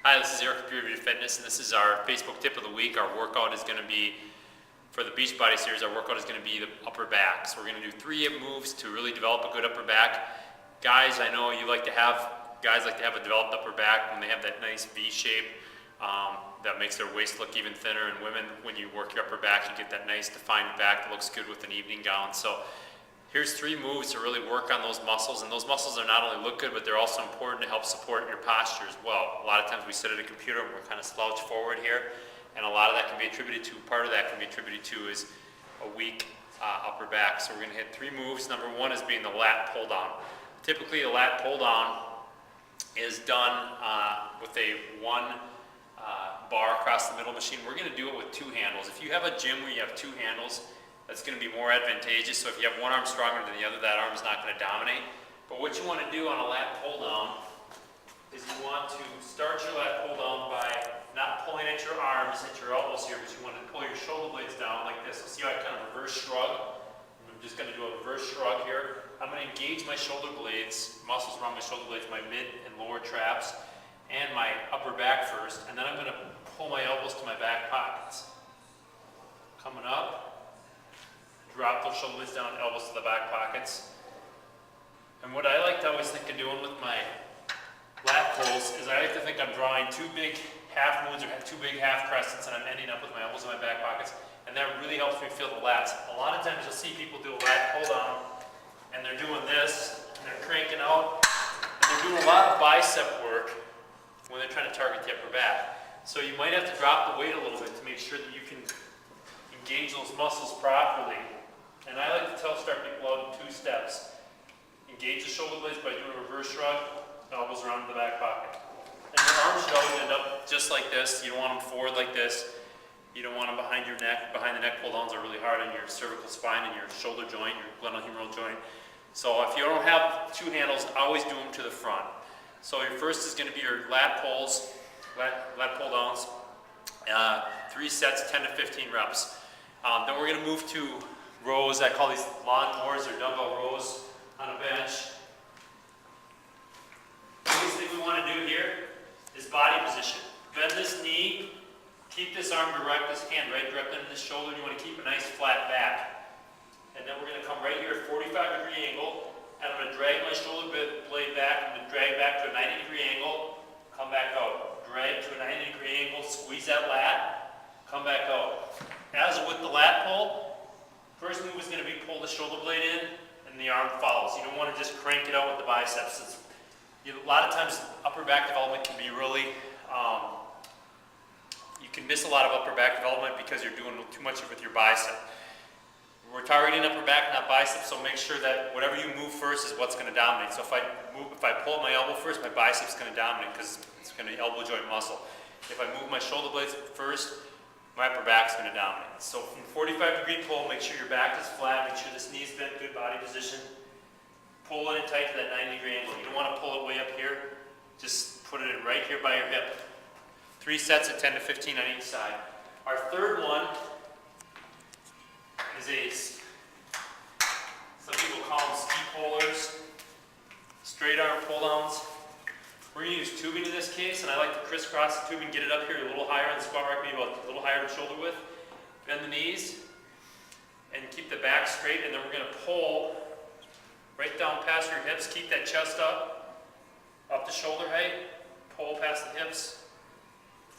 Hi, this is Eric with Pure View Fitness, and this is our Facebook tip of the week. Our workout is going to be, for the Beachbody series, our workout is going to be the upper back. So we're going to do 3 moves to really develop a good upper back. Guys, I know guys like to have a developed upper back when they have that nice V shape that makes their waist look even thinner. And women, when you work your upper back, you get that nice defined back that looks good with an evening gown. So here's 3 moves to really work on those muscles, and those muscles are not only look good, but they're also important to help support your posture as well. A lot of times we sit at a computer and we're kind of slouched forward here, and a lot of that can be attributed to, part of that can be attributed to is a weak upper back. So we're going to hit 3 moves. Number 1 is being the lat pull down. Typically, a lat pull down is done with a 1 bar across the middle machine. We're going to do it with 2 handles. If you have a gym where you have 2 handles, that's going to be more advantageous. So if you have one arm stronger than the other, that arm is not going to dominate. But what you want to do on a lat pull down is you want to start your lat pull down by not pulling at your arms, at your elbows here, but you want to pull your shoulder blades down like this. So see how I kind of reverse shrug? I'm just going to do a reverse shrug here. I'm going to engage my shoulder blades, muscles around my shoulder blades, my mid and lower traps, and my upper back first. And then I'm going to pull my elbows to my back pockets. Coming up. Drop those shoulder blades down, elbows to the back pockets. And what I like to always think of doing with my lat pulls is I like to think I'm drawing 2 big half moons or 2 big half crescents, and I'm ending up with my elbows in my back pockets, and that really helps me feel the lats. A lot of times you'll see people do a lat pull down, and they're doing this, and they're cranking out, and they're doing a lot of bicep work when they're trying to target the upper back. So you might have to drop the weight a little bit to make sure that you can engage those muscles properly. And I like to start people out in 2 steps. Engage the shoulder blades by doing a reverse shrug, elbows around the back pocket. And your arms should always end up just like this. You don't want them forward like this. You don't want them behind your neck. Behind the neck pull downs are really hard on your cervical spine and your shoulder joint, your glenohumeral joint. So if you don't have 2 handles, always do them to the front. So your first is going to be your lat pulls, lat pull downs, 3 sets, 10 to 15 reps. Then we're going to move to rows. I call these lawnmowers or dumbbell rows on a bench. The biggest thing we want to do here is body position. Bend this knee, keep this arm direct, this hand right direct into the shoulder, and you want to keep a nice flat back. And then we're going to come right here at 45-degree angle, and I'm going to drag my shoulder blade back. I'm going to drag back to a 90-degree angle, come back out. Drag to a 90-degree angle, squeeze that lat, come back out. As with the lat pull, first move is going to be pull the shoulder blade in, and the arm follows. You don't want to just crank it out with the biceps. A lot of times, upper back development can be really, you can miss a lot of upper back development because you're doing too much with your bicep. We're targeting upper back, not biceps, so make sure that whatever you move first is what's going to dominate. So if I pull my elbow first, my bicep's going to dominate because it's going to be elbow joint muscle. If I move my shoulder blades first, my upper back's going to dominate. So from 45-degree pull, make sure your back is flat, make sure this knee's bent, good body position. Pull it in tight to that 90-degree angle. You don't want to pull it way up here. Just put it in right here by your hip. 3 sets of 10 to 15 on each side. Our third one is some people call them ski pullers, straight arm pull downs. We're going to use tubing in this case, and I like to crisscross the tubing, get it up here a little higher on the squat rack, maybe a little higher than shoulder width. Bend the knees, and keep the back straight, and then we're going to pull right down past your hips. Keep that chest up to shoulder height, pull past the hips,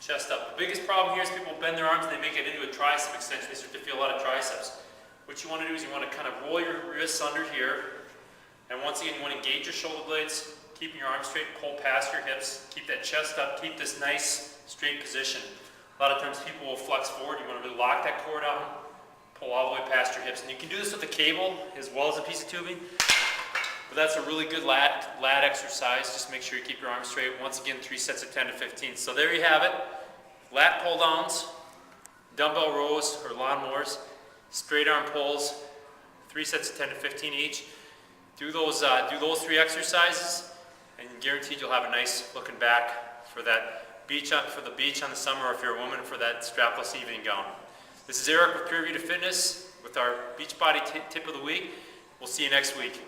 chest up. The biggest problem here is people bend their arms and they make it into a tricep extension. They start to feel a lot of triceps. What you want to do is you want to kind of roll your wrists under here, and once again you want to engage your shoulder blades, keep your arms straight, pull past your hips, keep that chest up, keep this nice straight position. A lot of times people will flex forward. You want to really lock that core down, pull all the way past your hips. And you can do this with a cable as well as a piece of tubing. But that's a really good lat exercise. Just make sure you keep your arms straight. Once again, 3 sets of 10 to 15. So there you have it. Lat pull downs, dumbbell rows or lawnmowers, straight arm pulls, 3 sets of 10 to 15 each. Do those 3 exercises, and guaranteed you'll have a nice looking back for that beach on the summer, or if you're a woman, for that strapless evening gown. This is Eric with Pure View Fitness with our Beachbody tip of the week. We'll see you next week.